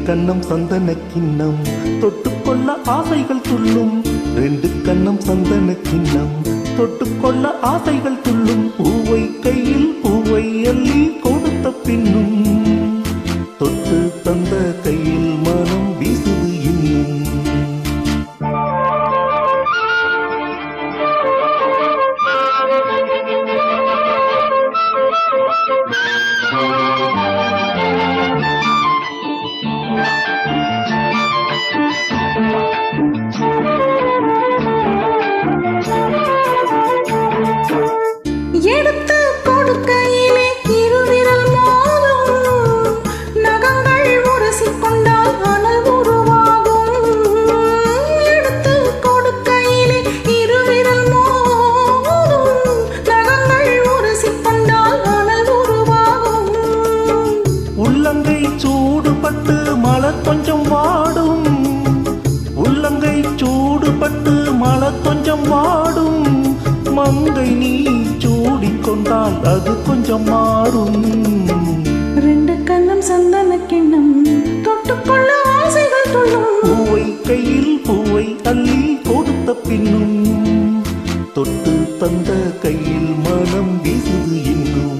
கண்ணம் சந்தன கிண்ணம் தொட்டுக்கொள்ள ஆசைகள் துள்ளும். ரெண்டு கண்ணம் சந்தன கிண்ணம் தொட்டுக்கொள்ள ஆசைகள் துள்ளும். பூவை கையில் பூவை அள்ளி கொடுத்த பின்னும் தொட்டு தந்த கையில் மனம் வீசுது இன்னும். எடுத்து கொடுக்கையிலே இருவிரல் மோதும். நகங்கள் உரசிக்கொண்டால் அனல் உருவாகும். எடுத்து கொடுக்கையிலே இருவிரல் மோதும். நகங்கள் உரசிக்கொண்டால் அனல் உருவாகும். உள்ளங்கை சூடுபட்டு மலர் கொஞ்சம் வாடும். உள்ளங்கை சூடுபட்டு மலர் கொஞ்சம் வாடும். மங்கை நீ சூடிக்கொண்டால் அது கொஞ்சம் மாறும். ரெண்டு கண்ணம் சந்தன கிண்ணம் தொட்டுக்கொள்ள ஆசைகள் துள்ளும். பூவை கையில் பூவை அள்ளி கொடுத்த பின்னும் தொட்டு தந்த கையில் மனம் வீசுது இன்னும்.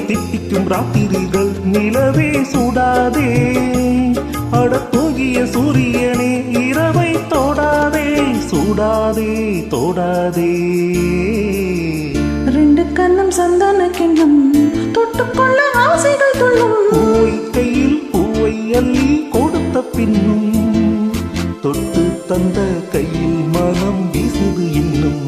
தித்திக்கும் ராத்திரிகள் நிலவே சூடாதே. அடத்தூகிய சூரியனே இரவை தோடாதே. சூடாதே தோடாதே. ரெண்டு கண்ணம் சந்தன கிண்ணம் தொட்டுக்கொள்ள ஆசைகள் துள்ளும். பூவை கையில் பூவை அள்ளி கொடுத்த பின்னும் தொட்டு தந்த கையில் மனம் வீசுது இன்னும்.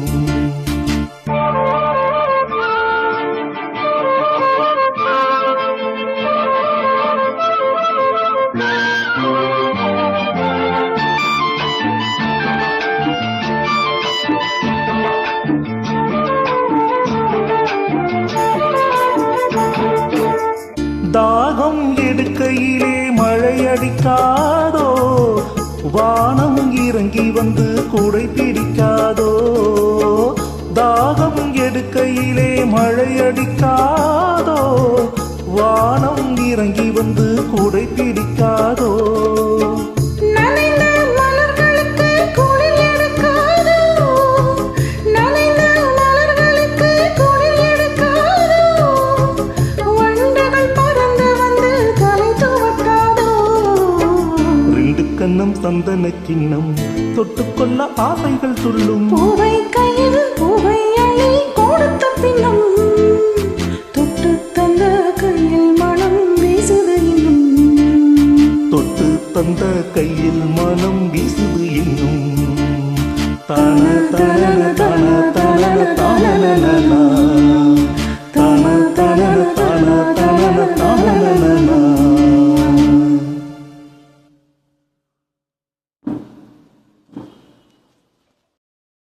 தாகம் எடுக்கையிலே மழை அடிக்காதோ. வானம் இறங்கி வந்து கூடை பிடிக்காதோ. தாகம் எடுக்கையிலே மழை அடிக்காதோ. வானம் இறங்கி வந்து கூடை பிடிக்காதோ. கண்ணம் சந்தன கிண்ணம் தொட்டுக்கொள்ள ஆசைகள் துள்ளும். பூவை கையில் பூவை அள்ளி கொடுத்த பின்னும் தொட்டு தந்த கையில் மனம் வீசுது இன்னும். தொட்டு தந்த கையில் மனம் வீசுது இன்னும். தான தான தான தான தான தான தான தான தான தான